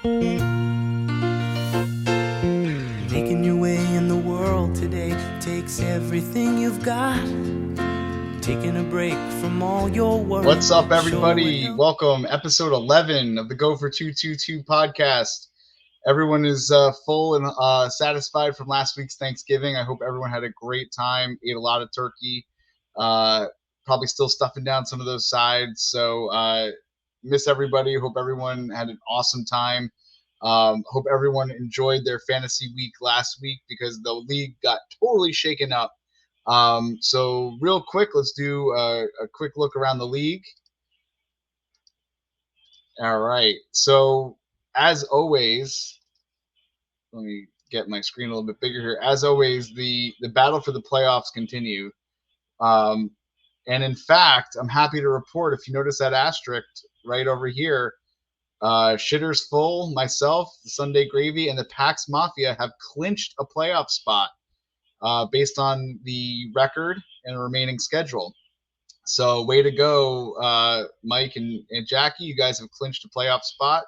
Making your way in the world today takes everything you've got. Taking a break from all your work. What's up, everybody? Welcome, episode 11 of the Go for 222 podcast. Everyone is full and satisfied from last week's Thanksgiving. I hope everyone had a great time, ate a lot of turkey, probably still stuffing down some of those sides. So miss everybody. Hope everyone had an awesome time. Hope everyone enjoyed their fantasy week last week because the league got totally shaken up. So real quick, let's do a quick look around the league. All right. So as always, let me get my screen a little bit bigger here. As always, the battle for the playoffs continue. And in fact, I'm happy to report, if you notice that asterisk right over here, Shitters Full, myself, the Sunday Gravy, and the Pax Mafia have clinched a playoff spot based on the record and remaining schedule. So way to go, Mike and Jackie. You guys have clinched a playoff spot.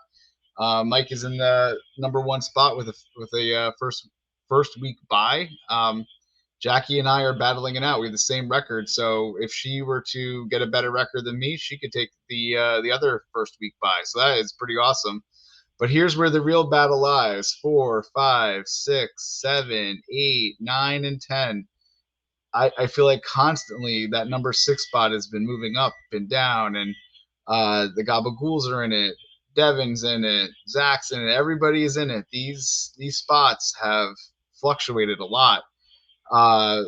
Mike is in the number one spot with a first week bye. Jackie and I are battling it out. We have the same record, so if she were to get a better record than me, she could take the other first week bye. So that is pretty awesome. But here's where the real battle lies: 4, 5, 6, 7, 8, 9, and 10. I feel like constantly that number 6 spot has been moving up and down, and the Gabagools are in it. Devin's in it. Zach's in it. Everybody is in it. These spots have fluctuated a lot. I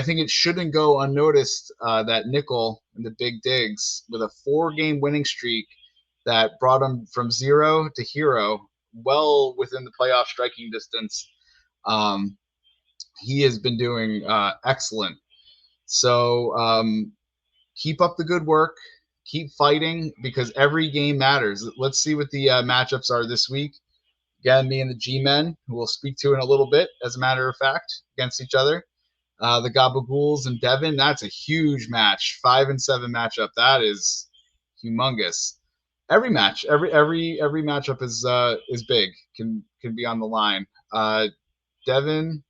think it shouldn't go unnoticed that Nickel and the Big Digs, with a 4-game winning streak that brought him from 0 to hero, well within the playoff striking distance. He has been doing excellent. So keep up the good work. Keep fighting, because every game matters. Let's see what the matchups are this week. Again, me and the G-Men, who we'll speak to in a little bit, as a matter of fact, against each other. The Gabagools and Devin, that's a huge match. 5 and 7 matchup. That is humongous. Every match, every matchup is big. Can be on the line. Devin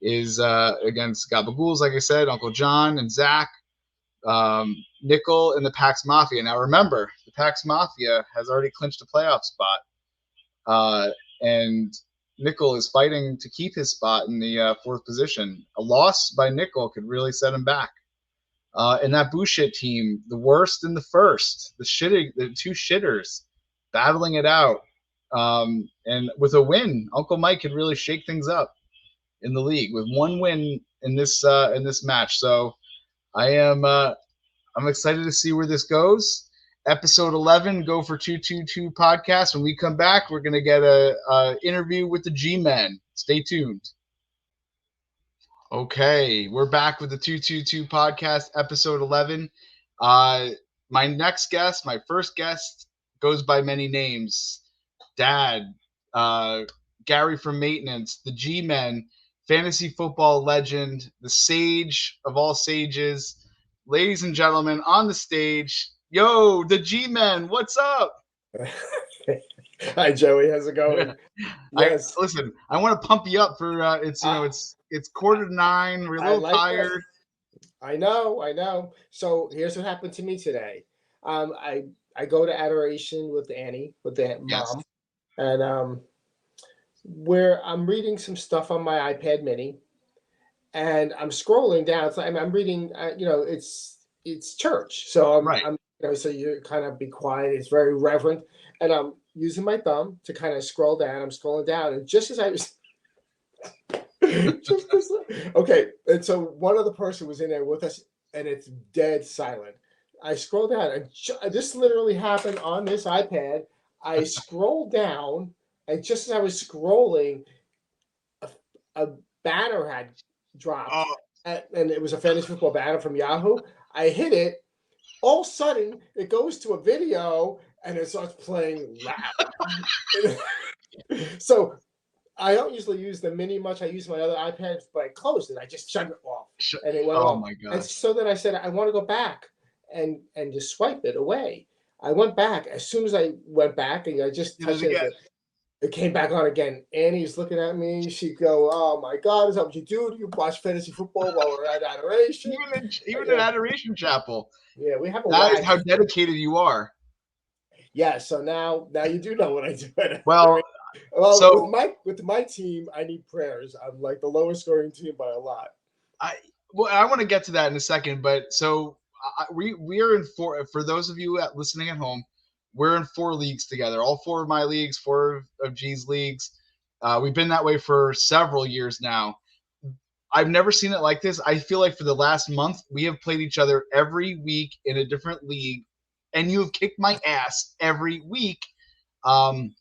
is against Gabagools, like I said, Uncle John and Zach. Nickel and the Pax Mafia. Now remember, the Pax Mafia has already clinched a playoff spot, and Nickel is fighting to keep his spot in the 4th position. A loss by Nickel could really set him back. And that bullshit team, the worst in the first, the two shitters battling it out. And with a win, Uncle Mike could really shake things up in the league with one win in this match. So I'm excited to see where this goes. Episode 11, Go for 222 podcast. When we come back, we're going to get a interview with the G-Men. Stay tuned. Okay, we're back with the 222 podcast, episode 11. My next guest, my first guest, goes by many names. Dad, Gary from Maintenance, the G-Men, fantasy football legend, the sage of all sages. Ladies and gentlemen, on the stage, yo, the G-Men, what's up? Hi, Joey. How's it going? Yes. Listen, I want to pump you up for it's 8:45. We're a little tired. I know. So here's what happened to me today. I go to Adoration with Annie, with the mom, and where I'm reading some stuff on my iPad Mini, and I'm scrolling down. So I'm reading. It's church, so I'm so you kind of be quiet. It's very reverent, and I'm using my thumb to kind of scroll down. I'm scrolling down, and just as I was, okay, and so one other person was in there with us, and it's dead silent. I scroll down, and this literally happened on this iPad. I scroll down, and just as I was scrolling, a banner had dropped, and it was a fantasy football banner from Yahoo. I hit it. All of a sudden, it goes to a video, and it starts playing loud. So I don't usually use the Mini much. I use my other iPad, but I closed it. I just shut it off, and it went off. My God! And so then I said, I want to go back and just swipe it away. I went back. As soon as I went back, and I just touched it, It came back on again. Annie's looking at me. She'd go, "Oh my God, is that what you do? Do you watch fantasy football while we're at adoration?" Even in Yeah, Adoration Chapel. yeah, we have a That is how wagon. dedicated you are. Yeah, so now you do know what I do at Well, adoration. Well, so with my team, I need prayers. I'm like the lowest scoring team by a lot. I I want to get to that in a second, but so we are in four. For those of you listening at home, we're in 4 leagues together. All 4 of my leagues, 4 of G's leagues. We've been that way for several years now. I've never seen it like this. I feel like for the last month, we have played each other every week in a different league, and you have kicked my ass every week. Um,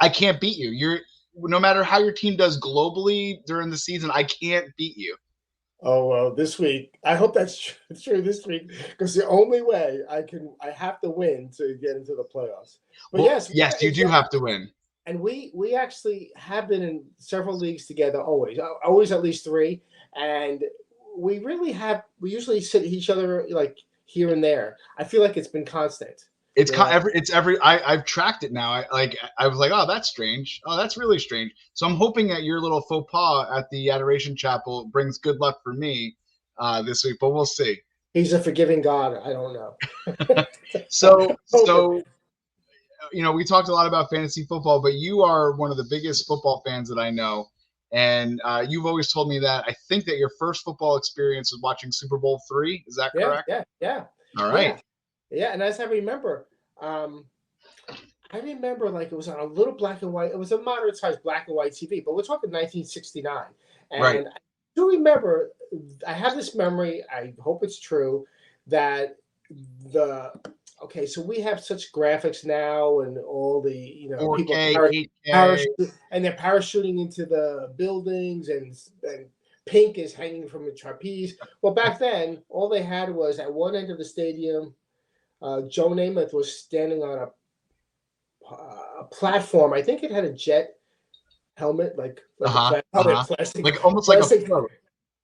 I can't beat you. You're no matter how your team does globally during the season, I can't beat you. Oh well, this week I hope that's true this week because the only way I have to win to get into the playoffs. But Well, yes, yes, you do have to win. and we actually have been in several leagues together always at least three, and we usually sit each other like here and there. I feel like it's been constant. It's You know? every I've tracked it now. I was like, oh, that's strange. Oh, that's really strange. So I'm hoping that your little faux pas at the Adoration Chapel brings good luck for me this week, but we'll see. He's a forgiving God. I don't know. So we talked a lot about fantasy football, but you are one of the biggest football fans that I know. And you've always told me that I think that your first football experience was watching Super Bowl III. Is that correct? Yeah. All right. Yeah, and as um, I remember like it was on a little black and white. It was a moderate sized black and white TV, but we're talking 1969. Right. And I do remember. I have this memory. I hope it's true that the okay. So we have such graphics now, and all the 4K, people 8K. and they're parachuting into the buildings, and Pink is hanging from a trapeze. Well, back then, all they had was at one end of the stadium. Joe Namath was standing on a platform. I think it had a jet helmet, like a plastic, like almost plastic, like a float.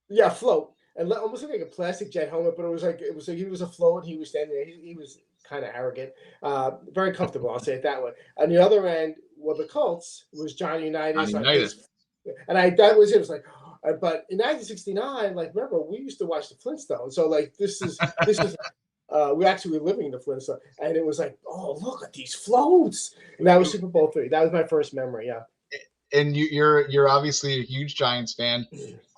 Yeah, float, and almost like a plastic jet helmet. But it was like he was afloat. He was standing there. He was kind of arrogant, very comfortable. I'll say it that way. On the other end, well, the Colts was Johnny Unitas. And that was it. It was like, but in 1969, like remember we used to watch the Flintstones. So like this is we actually were living in the Flintstones, and it was like, oh look at these floats. And that was Super Bowl III. That was my first memory. Yeah. And you're obviously a huge Giants fan.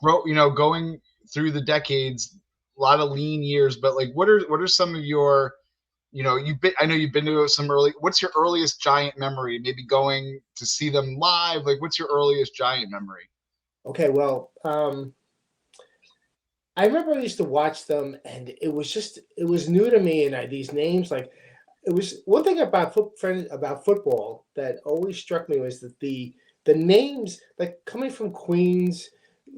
Going through the decades, a lot of lean years. But like, what are some of your I know you've been to some early. What's your earliest Giant memory? Maybe going to see them live. Like, what's your earliest Giant memory? Okay, well, I remember I used to watch them, and it was new to me, and these names like it was one thing about football that always struck me was that the names like coming from Queens,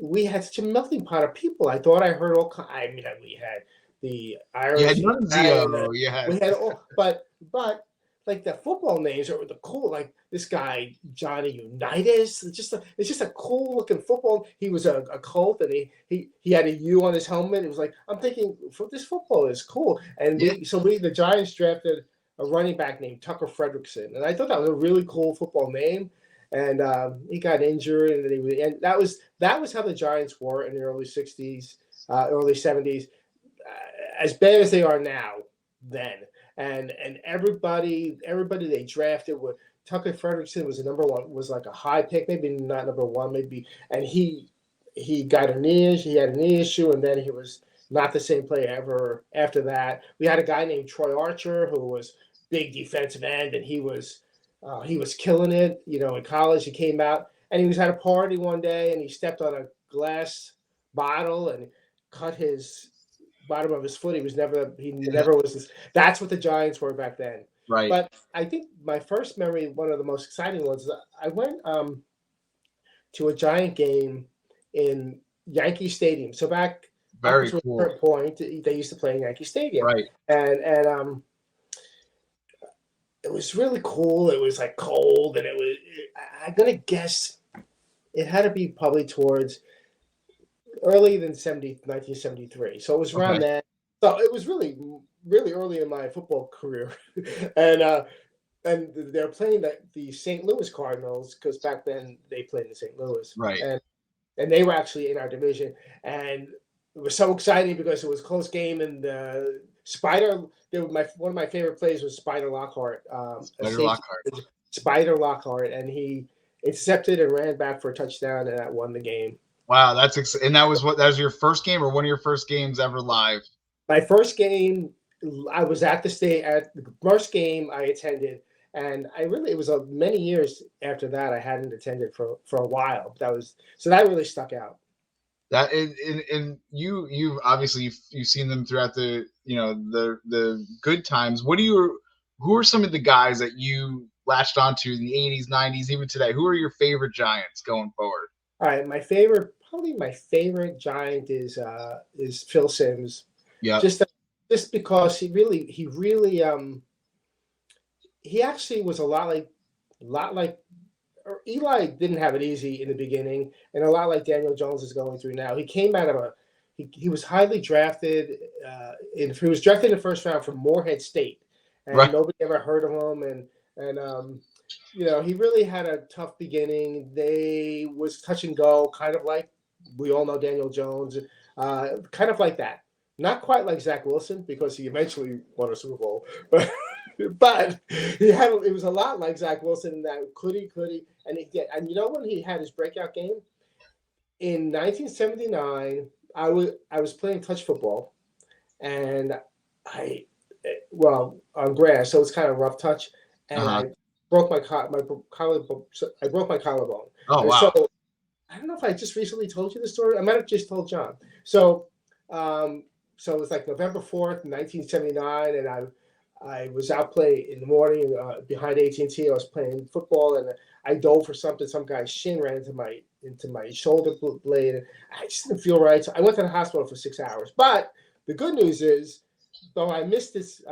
we had such a melting pot of people. I thought I heard all. I mean, we had the Irish. You had Nunzio. We had all, but like the football names are the cool. Like this guy Johnny Unitas. It's just a cool looking football. He was a Colt, and he had a U on his helmet. It was like I'm thinking this football is cool. And the Giants drafted a running back named Tucker Frederickson, and I thought that was a really cool football name. And he got injured, and then that was how the Giants were in the early '60s, early '70s, as bad as they are now. Then and everybody they drafted were Tucker Frederickson was the number one, was like a high pick, maybe not number one, maybe, and he got he had a knee issue, and then he was not the same player ever after that. We had a guy named Troy Archer who was big defensive end, and he was killing it, in college. He came out and he was at a party one day and he stepped on a glass bottle and cut his bottom of his foot. He never was. That's what the Giants were back then. Right. But I think my first memory, one of the most exciting ones, I went to a Giant game in Yankee Stadium. So back very to cool. a certain point, they used to play in Yankee Stadium. Right. And it was really cool. It was like cold, and I'm gonna guess it had to be probably towards earlier than 1973. So it was around that. So it was really, really early in my football career. And and they're playing the St. Louis Cardinals because back then they played in St. Louis, Right. and they were actually in our division, and it was so exciting because it was a close game, and one of my favorite plays was Spider Lockhart, a Spider safety, Lockhart. Spider Lockhart, and he intercepted and ran back for a touchdown, and that won the game. Wow, and that was your first game or one of your first games ever live? My first game, I was at the first game I attended, and it was many years after that I hadn't attended for a while. That really stuck out. That and you obviously you've seen them throughout the the good times. Who are some of the guys that you latched onto in the 80s, 90s, even today? Who are your favorite Giants going forward? All right, probably my favorite Giant is Phil Simms. Yeah. Just because he actually was a lot like Eli didn't have it easy in the beginning, and a lot like Daniel Jones is going through now. He came out of he was highly drafted. He was drafted in the first round from Morehead State, and Right. Nobody ever heard of him. And he really had a tough beginning. They was touch and go, kind of like we all know Daniel Jones, kind of like that. Not quite like Zach Wilson because he eventually won a Super Bowl, but it was a lot like Zach Wilson in that could he, and when he had his breakout game in 1979, I was playing touch football, and on grass, so it's kind of rough touch, and I broke my collarbone. Oh, and wow. So I don't know if I just recently told you the story. I might have just told John. So it was like November 4th, 1979, and I was out playing in the morning behind AT&T. I was playing football, and I dove for something. Some guy's shin ran into my shoulder blade, and I just didn't feel right. So I went to the hospital for 6 hours. But the good news is, though I missed this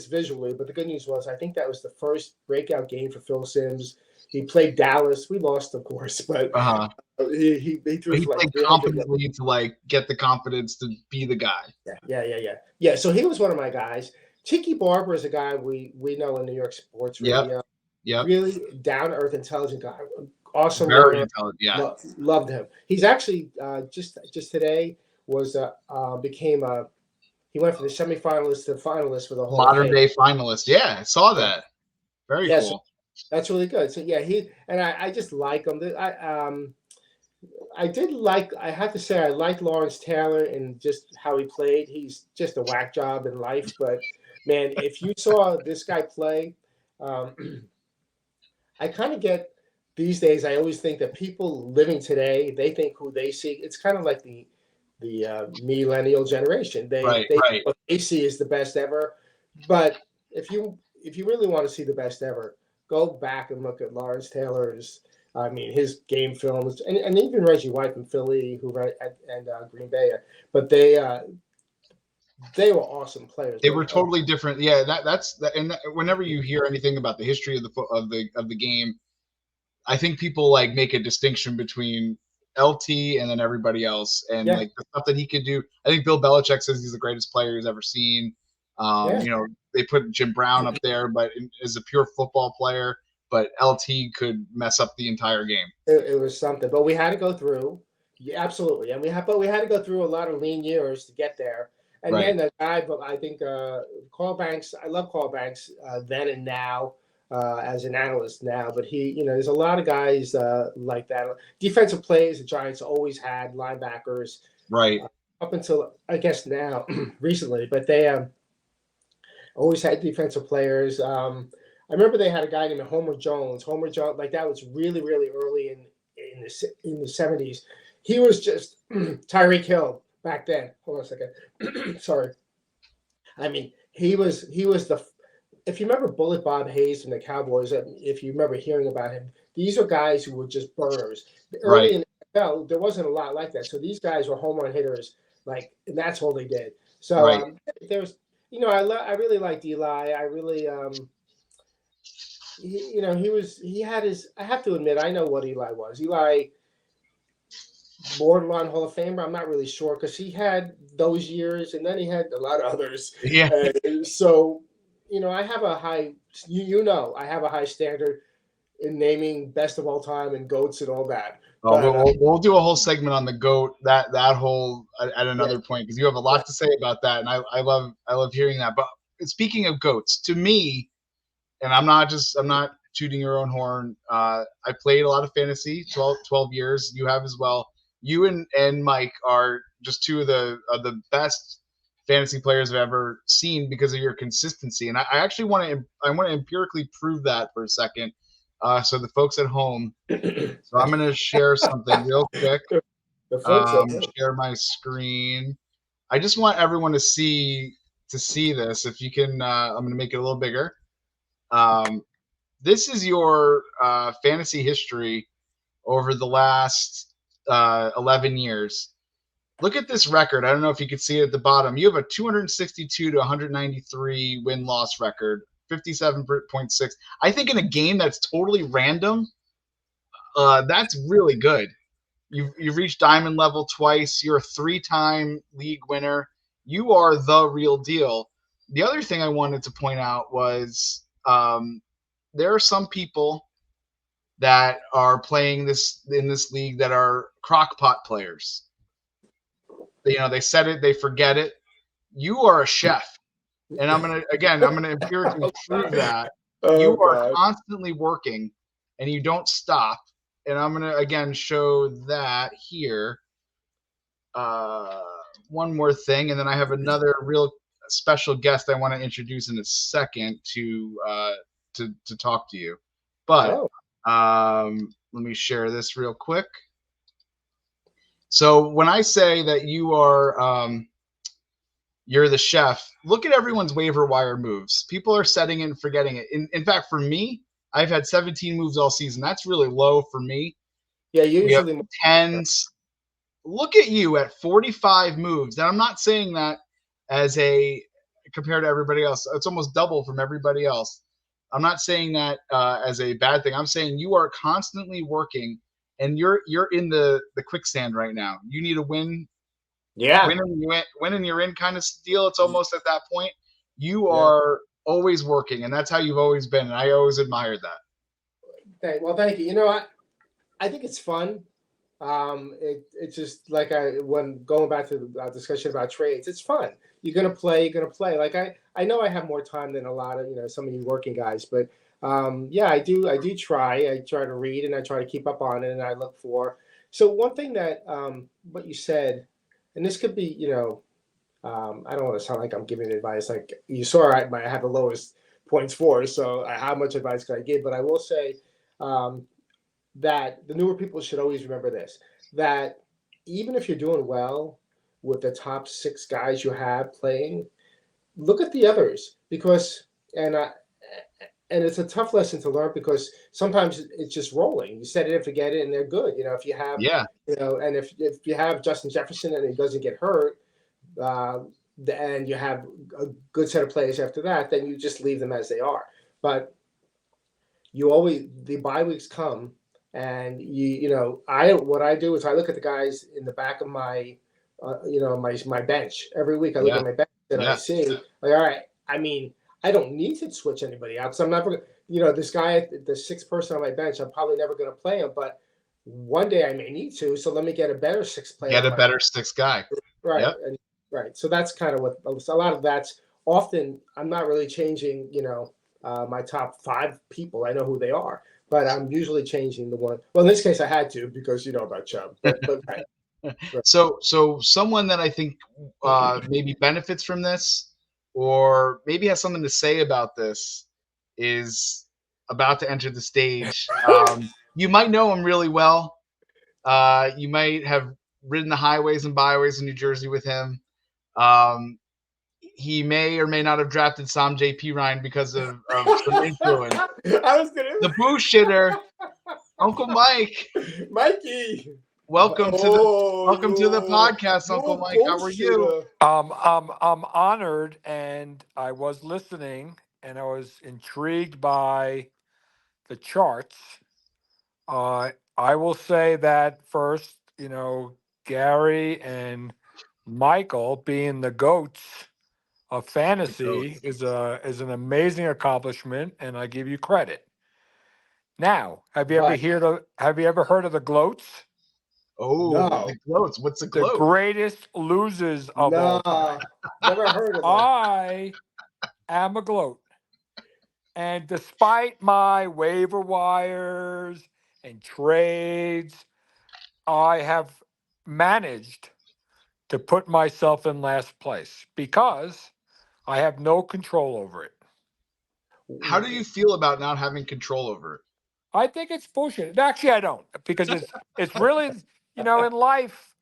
visually, but the good news was I think that was the first breakout game for Phil Simms. He played Dallas. We lost, of course, but he threw for like confidently to get the confidence to be the guy. Yeah. So he was one of my guys. Tiki Barber is a guy we know in New York sports radio. Yeah. Really down to earth, intelligent guy. Awesome. Very intelligent. Yeah. Loved him. He's actually just today he went from the semifinalist to the finalist for the whole modern day finalist. Yeah, I saw that. Very cool. So that's really good. So yeah, I just like him. I have to say I like Lawrence Taylor and just how he played. He's just a whack job in life, but man, if you saw this guy play, I kind of get these days. I always think that people living today, they think who they see. It's kind of like the millennial generation. They what they see is the best ever. But if you really want to see the best ever, go back and look at Lawrence Taylor's. His game films, and even Reggie White from Philly, who ran and Green Bay. But they were awesome players. They were totally different. Yeah, and whenever you hear anything about the history of the game, I think people make a distinction between LT and then everybody else, and the stuff that he could do. I think Bill Belichick says he's the greatest player he's ever seen. They put Jim Brown up there, but as a pure football player, but LT could mess up the entire game. It was something, but we had to go through. Yeah, absolutely, and we had to go through a lot of lean years to get there. And then the guy, but I think Carl Banks. I love Carl Banks then and now. As an analyst now, but there's a lot of guys like that. Defensive plays, the Giants always had linebackers, right? Up until I guess now, recently, but they always had defensive players. I remember they had a guy named Homer Jones. Homer Jones, that was really, really early in the 70s. He was just Tyreek Hill back then. Hold on a second. Sorry. He was the. If you remember Bullet Bob Hayes from the Cowboys, if you remember hearing about him, these are guys who were just burners. Early in the NFL, there wasn't a lot like that. So these guys were home run hitters, and that's all they did. So there's, I really liked Eli. I really, he had his. I have to admit, I know what Eli was. Eli, borderline Hall of Famer. I'm not really sure because he had those years, and then he had a lot of others. Yeah. I have a high. I have a high standard in naming best of all time and goats and all that. Oh, But we'll do a whole segment on the goat that whole at yeah, another point because you have a yeah, lot to say about that, and I love hearing that. But speaking of goats, to me, and I'm not tooting your own horn. I played a lot of fantasy, 12 years. You have as well. You and Mike are just two of the best fantasy players I've ever seen because of your consistency. And I actually want to empirically prove that for a second. So the folks at home. So I'm going to share something real quick. the folks at Share my screen. I just want everyone to see this. If you can, I'm going to make it a little bigger. This is your fantasy history over the last 11 years. Look at this record. I don't know if you can see it at the bottom. You have a 262 to 193 win-loss record, 57.6. I think in a game that's totally random, that's really good. You've reached diamond level twice. You're a 3-time league winner. You are the real deal. The other thing I wanted to point out was there are some people that are playing this in this league that are crockpot players. They said it, they forget it. You are a chef, and I'm gonna empirically prove that you are God. constantly working, and you don't stop. And I'm gonna again show that here. One more thing, and then I have another real special guest I want to introduce in a second to talk to you. But Oh, let me share this real quick. So when I say that you're the chef, look at everyone's waiver wire moves. People are setting it and forgetting it. In fact, for me, I've had 17 moves all season. That's really low for me. yeah. We have Usually, tens. Look at you at 45 moves. And I'm not saying that as a compared to everybody else. It's almost double from everybody else. I'm not saying that as a bad thing. I'm saying you are constantly working, and you're in the quicksand right now. You need a win, yeah, win and you're in kind of deal. It's almost at that point. You yeah. are always working, and that's how you've always been. And I always admired that. Well, thank you. I think it's fun. It's just like when going back to the discussion about trades, it's fun. You're gonna play. Like I know I have more time than a lot of some of you working guys, but yeah, I do try. I try to read and I try to keep up on it, and I look for. So one thing that what you said, and this could be I don't want to sound like I'm giving advice. Like you saw, I have the lowest points for, so how much advice could I give? But I will say. That the newer people should always remember this, that even if you're doing well with the top 6 guys you have playing, look at the others because and and it's a tough lesson to learn because sometimes it's just rolling. You set it and forget it, and they're good. If you have Yeah, and if you have Justin Jefferson and he doesn't get hurt, uh, and you have a good set of players after that, then you just leave them as they are. But the bye weeks come and I what I do is I look at the guys in the back of my my bench every week. I look yeah, at my bench and I yeah. see like, all right, I mean, I don't need to switch anybody out because I'm not gonna this guy, the 6th person on my bench, I'm probably never going to play him, but one day I may need to, so let me get a better 6th player Get on a my better 6 guy. right. Yep. And right, so that's kind of what a lot of that's often. I'm not really changing my top 5 people. I know who they are, but I'm usually changing the one. Well, in this case, I had to because you know about Chubb. But right, So someone that I think maybe benefits from this, or maybe has something to say about this, is about to enter the stage. You might know him really well. You might have ridden the highways and byways in New Jersey with him. Um, he may or may not have drafted Sam J.P. Ryan because of some influence. I was gonna The boo shitter, Uncle Mike. Mikey. Welcome to the podcast, you Uncle Mike. How are you? bullshitter. I'm honored, and I was listening, and I was intrigued by the charts. I will say that first, Gary and Michael being the goats of The fantasy goats. is an amazing accomplishment, and I give you credit. Now, But have you ever heard of the gloats? Oh, the no, gloats. What's a The gloat? greatest losers of all time. no, never heard of them. I am a gloat. And despite my waiver wires and trades, I have managed to put myself in last place because I have no control over it. How do you feel about not having control over it? I think it's bullshit. Actually, I don't because it's really, in life,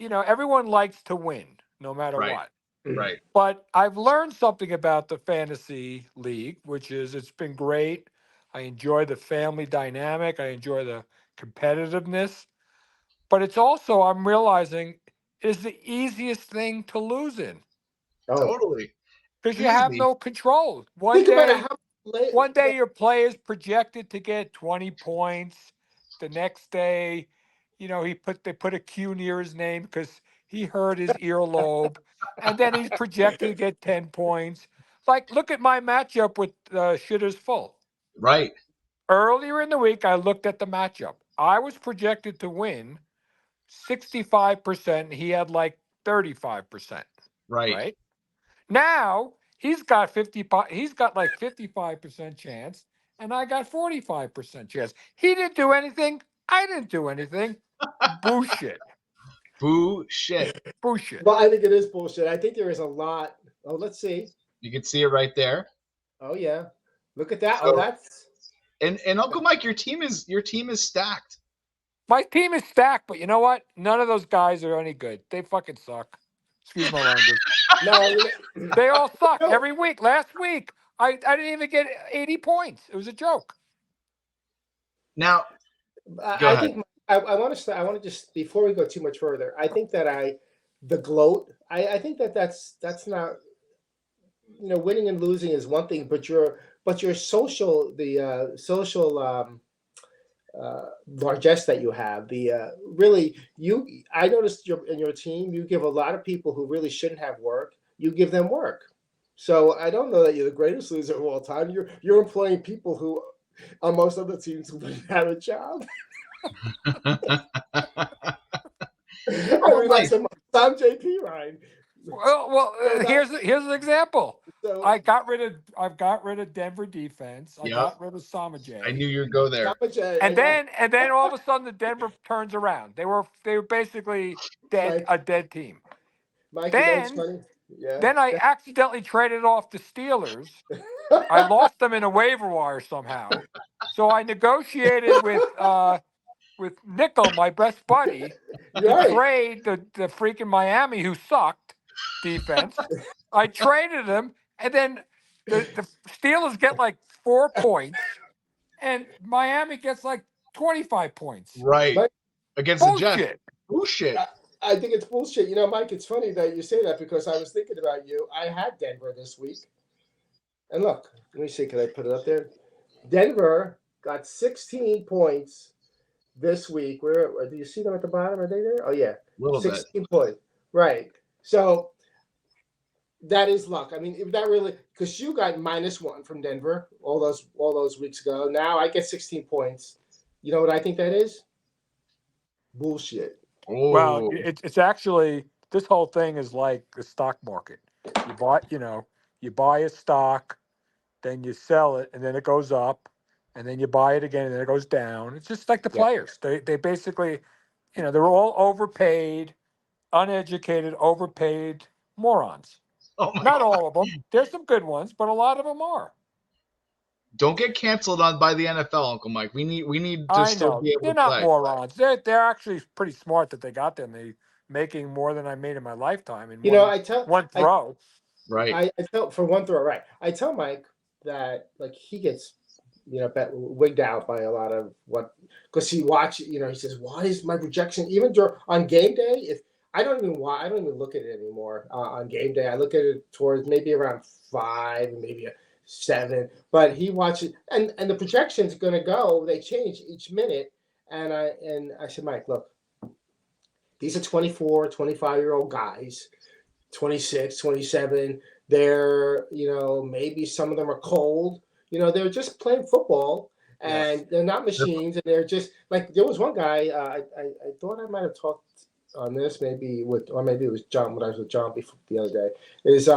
everyone likes to win no matter Right, what. right. But I've learned something about the fantasy league, which is it's been great. I enjoy the family dynamic. I enjoy the competitiveness. But it's also, I'm realizing, is the easiest thing to lose in Oh, Totally. because you have Easily. no control. think about it. How One day your play is projected to get 20 points. The next day, they put a Q near his name because he hurt his earlobe, and then he's projected to get 10 points. Like, look at my matchup with Shitters Full. Right, Earlier in the week, I looked at the matchup. I was projected to win 65%. He had like 35%, right. right? Now he's got he's got like 55% chance, and I got 45% chance. He didn't do anything. I didn't do anything. Bullshit. Bullshit. Bullshit. Well, I think it is bullshit. I think there is a lot. Oh, let's see. You can see it right there. Oh yeah, look at that. So- Oh, that's And Uncle Mike, your team is stacked. My team is stacked, but you know what? None of those guys are any good. They fucking suck. Excuse my language. no. They all suck No. every week. Last week, I didn't even get 80 points. It was a joke. Now, Go I ahead. think I want to. I want to just before we go too much further. I think that the gloat. I think that's not. Winning and losing is one thing, but your social social largesse that you have, the really you. I noticed in your team, you give a lot of people who really shouldn't have work. You give them work. So I don't know that you're the greatest loser of all time. You're employing people who on most other teams wouldn't have a job. Like some JP Ryan. Well, here's an example. So I've got rid of Denver defense. I Yep. got rid of Sama J. I knew you'd go there. And then all of a sudden the Denver turns around. They were basically dead, Mike- a dead team. Mike, Then- funny. Yeah. Then I accidentally traded off the Steelers. I lost them in a waiver wire somehow. So I negotiated with Nickel, my best buddy, to Right. trade the freaking Miami, who sucked defense. I traded them, and then the Steelers get like 4 points, and Miami gets like 25 points. Right. But- Against the Jets. Bullshit. Bullshit. I think it's bullshit. Mike, it's funny that you say that because I was thinking about you. I had Denver this week. And look, let me see. Can I put it up there? Denver got 16 points this week. Where do you see them at the bottom? Are they there? Oh, yeah. A little 16 points. Right. So that is luck. I mean, if that really, because you got -1 from Denver all those weeks ago. Now I get 16 points. You know what I think that is? Bullshit. Oh, Well, it's actually, this whole thing is like the stock market. You buy a stock, then you sell it, and then it goes up, and then you buy it again, and then it goes down. It's just like the Yeah. players. They basically, they're all overpaid, uneducated, overpaid morons. oh my Not God. all of them. There's some good ones, but a lot of them are. Don't get canceled on by the NFL, Uncle Mike. We need to I still know. be able They're to not play. morons. They're actually pretty smart that they got them. They making more than I made in my lifetime in I tell one throw. Right. I tell for one throw, right? I tell Mike that like he gets wigged out by a lot of what because he watches. He says, "Why is my projection even on game day?" If I don't even look at it anymore on game day. I look at it towards maybe around 5, maybe a 7. But he watches and the projection's going to go. They change each minute, and I said, Mike, look, these are 24, 25-year-old guys. 26, 27. They're, maybe some of them are cold. They're just playing football, Yes. and they're not machines. And they're just like, there was one guy, I thought I might have talked on this, or maybe it was John, when I was with John before the other day, is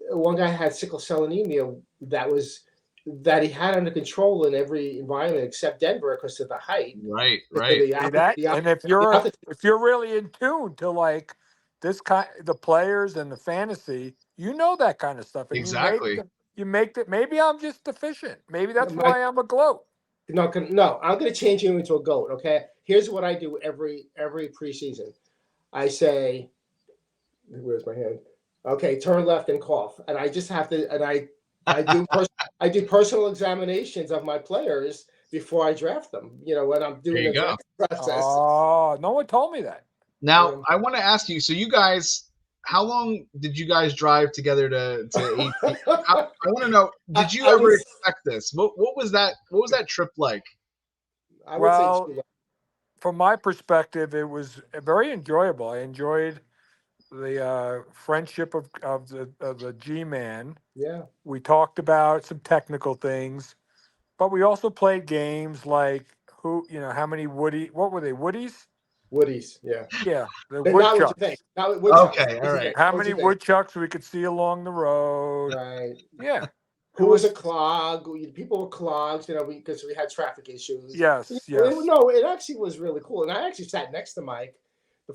one guy had sickle cell anemia that he had under control in every environment except Denver because of the height. Right. See that? And if you're really in tune to like the players and the fantasy, that kind of stuff. And Exactly. you make that. Maybe I'm just deficient. Maybe that's why I'm a gloat. No, I'm going to change you into a goat. Okay, here's what I do every preseason. I say, where's my hand? Okay, turn left and cough, and I just have to, and I do personal examinations of my players before I draft them. When I'm doing the draft process. Oh, no one told me that. Now I want to ask you. So you guys, how long did you guys drive together to AP? I want to know. Did you ever expect this? What was that? What was that trip like? I would say from my perspective, it was very enjoyable. I enjoyed the friendship of the G-Man. Yeah. We talked about some technical things, but we also played games like how many what were they, Woodies? Woodies, yeah. Yeah, the They're woodchucks. not what you think. Not woodchucks. Okay, all right. How many woodchucks we could see along the road? Right. Yeah. Who was a clog? People were clogs, because we had traffic issues. Yes. No, it actually was really cool. And I actually sat next to Mike.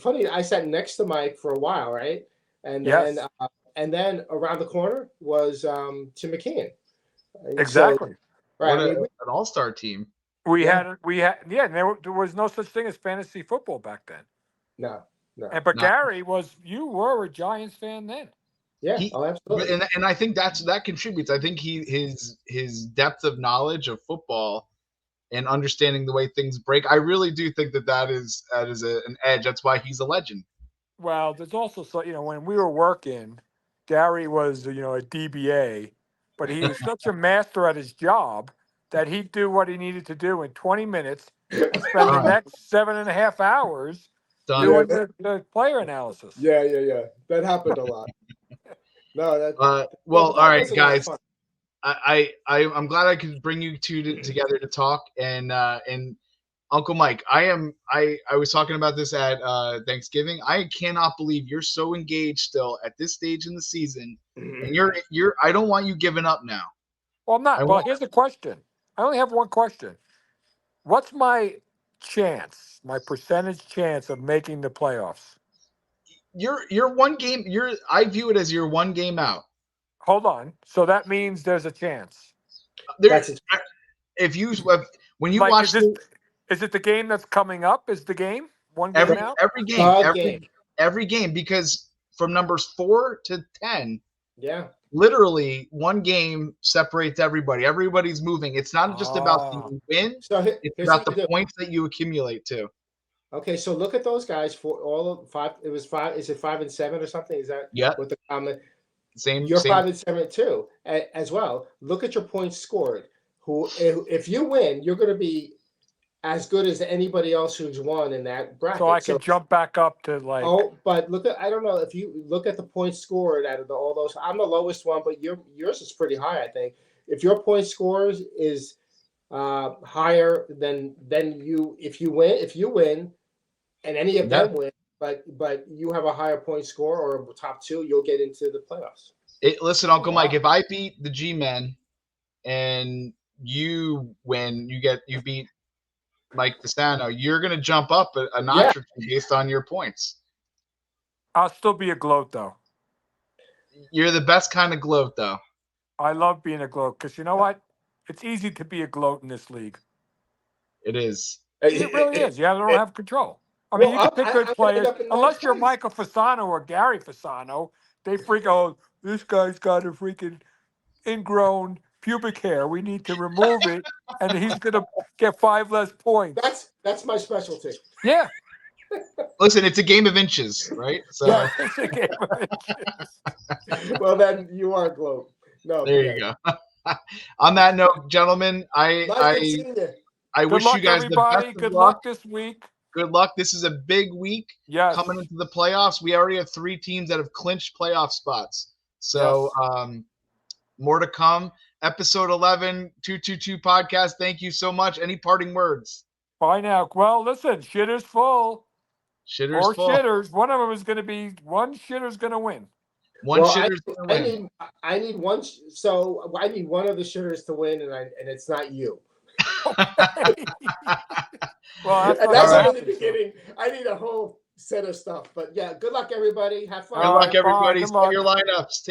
I sat next to Mike for a while, right? And then around the corner was Tim McKeon. Exactly. So, right. An all-star team. We had, and there was no such thing as fantasy football back then. No. But Gary you were a Giants fan then. Yeah, absolutely. And I think that contributes. I think his depth of knowledge of football and understanding the way things break. I really do think that is an edge. That's why he's a legend. Well, there's also when we were working, Gary was a DBA, but he was such a master at his job that he'd do what he needed to do in 20 minutes and spend the next 7.5 hours doing the player analysis. Yeah. That happened a lot. No, all right, guys. I'm glad I could bring you two together to talk. And Uncle Mike, I was talking about this at Thanksgiving. I cannot believe you're so engaged still at this stage in the season, and you're. I don't want you giving up now. Well, I'm not. Well, here's the question. I only have one question. What's my percentage chance of making the playoffs? You're one game. I view it as you're one game out. Hold on. So that means there's a chance. When you watch is it the game that's coming up? Is the game one game out? Every game, because from numbers 4 to 10, literally one game separates everybody. Everybody's moving. It's not just about the win. It's about the points that you accumulate too. Okay, so look at those guys for all of 5. It was 5. Is it 5 and 7 or something? Is that what the comment? You're 5 and 7 too, as well. Look at your points scored. If you win, you're going to be as good as anybody else who's won in that bracket. So I can jump back up to like. Oh, but I don't know if you look at the points scored out of all those. I'm the lowest one, but yours is pretty high, I think. If your point scores is higher than you, if you win, and any of them win, but you have a higher point score or top 2, you'll get into the playoffs. Listen, Uncle Mike, if I beat the G-Men and you win, you beat Mike Pisano, you're going to jump up a notch or two based on your points. I'll still be a gloat, though. You're the best kind of gloat, though. I love being a gloat because you know what? It's easy to be a gloat in this league. It is. It really is. You don't have control. I mean, you can pick good players. Unless you're Michael Fasano or Gary Fasano, they freak out. This guy's got a freaking ingrown pubic hair. We need to remove it, and he's going to get 5 less points. That's my specialty. Yeah. Listen, it's a game of inches, right? So it's a game of inches. Well, then you are a gloat. No, there you go. On that note, gentlemen, I wish you guys everybody. the best Good luck luck this week. Good luck. This is a big week Yes. coming into the playoffs. We already have 3 teams that have clinched playoff spots. So more to come. Episode 11, 222 podcast. Thank you so much. Any parting words? Bye now. Well, listen, shitter's full. Shitters Or full. shitters. One of them is going to be, one shitter's going to win. One Well, shitter's going to win. I need one. So I need one of the shitters to win, and it's not you. Well, that's And not that's gonna in the happen, so. beginning. I need a whole set of stuff. But yeah, good luck, everybody. Have fun. Good luck, Bye. everybody. Good Set luck. your lineups.